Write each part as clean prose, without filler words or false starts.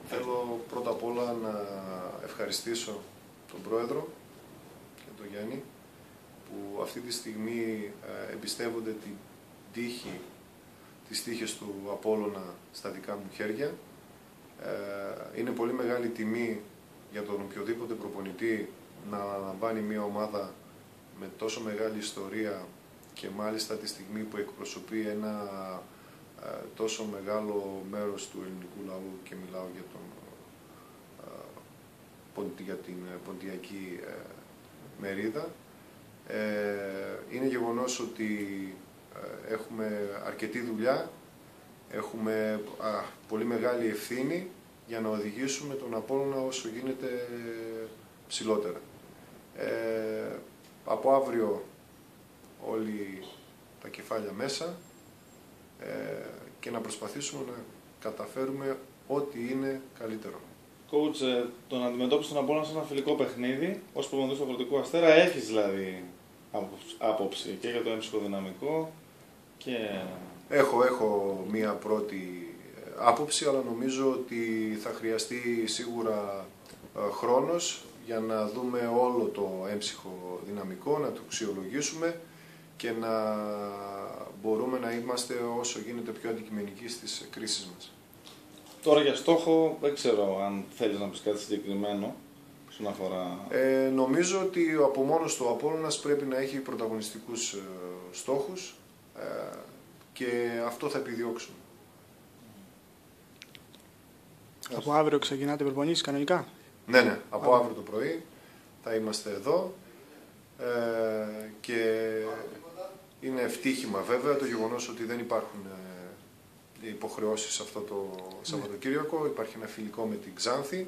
Θέλω πρώτα απ' όλα να ευχαριστήσω τον Πρόεδρο και τον Γιάννη που αυτή τη στιγμή εμπιστεύονται την τύχη, τις τύχες του Απόλλωνα στα δικά μου χέρια. Είναι πολύ μεγάλη τιμή για τον οποιοδήποτε προπονητή να αναλαμβάνει μια ομάδα με τόσο μεγάλη ιστορία και μάλιστα τη στιγμή που εκπροσωπεί ένα τόσο μεγάλο μέρος του ελληνικού λαού και μιλάω για την ποντιακή μερίδα. Είναι γεγονός ότι έχουμε αρκετή δουλειά, έχουμε πολύ μεγάλη ευθύνη για να οδηγήσουμε τον Απόλλωνα όσο γίνεται ψηλότερα. Από αύριο όλοι τα κεφάλια μέσα και να προσπαθήσουμε να καταφέρουμε ό,τι είναι καλύτερο. Coach, τον αντιμετώπισε τον Απόλλωνα σε ένα φιλικό παιχνίδι, ως προπονητής του Αγροτικού Αστέρα, έχεις δηλαδή άποψη και για το έμψυχο δυναμικό και... Έχω μία πρώτη άποψη, αλλά νομίζω ότι θα χρειαστεί σίγουρα χρόνος για να δούμε όλο το έμψυχο δυναμικό, να το αξιολογήσουμε και να μπορούμε να είμαστε όσο γίνεται πιο αντικειμενικοί στις κρίσεις μας. Τώρα για στόχο, δεν ξέρω αν θέλεις να πεις κάτι συγκεκριμένο όσον αφορά... Νομίζω ότι από μόνος του ο Απόλλωνας πρέπει να έχει πρωταγωνιστικούς στόχους και αυτό θα επιδιώξουμε. Από αύριο ξεκινάτε προπονήσεις κανονικά? Ναι, από αύριο το πρωί θα είμαστε εδώ και είναι ευτύχημα βέβαια το γεγονός ότι δεν υπάρχουν υποχρεώσεις αυτό το Σαββατοκύριακο. Υπάρχει ένα φιλικό με την Ξάνθη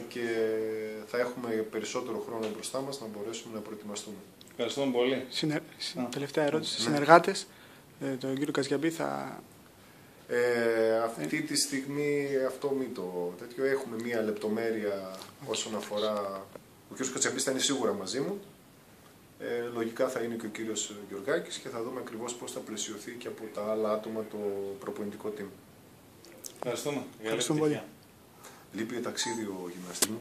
και θα έχουμε περισσότερο χρόνο μπροστά μας να μπορέσουμε να προετοιμαστούμε. Ευχαριστούμε πολύ. Τελευταία ερώτηση. Συνεργάτες, τον κύριο Καζιαμπή θα... Αυτή τη στιγμή αυτό μην το τέτοιο. Έχουμε μία λεπτομέρεια όσον αφορά... Ο κύριος Καζιαμπής θα είναι σίγουρα μαζί μου. Λογικά θα είναι και ο κύριος Γεωργάκης και θα δούμε ακριβώς πώς θα πλαισιωθεί και από τα άλλα άτομα το προπονητικό team. Ευχαριστούμε. Ευχαριστούμε πολύ. Λείπει ταξίδι ο γυμναστής μου.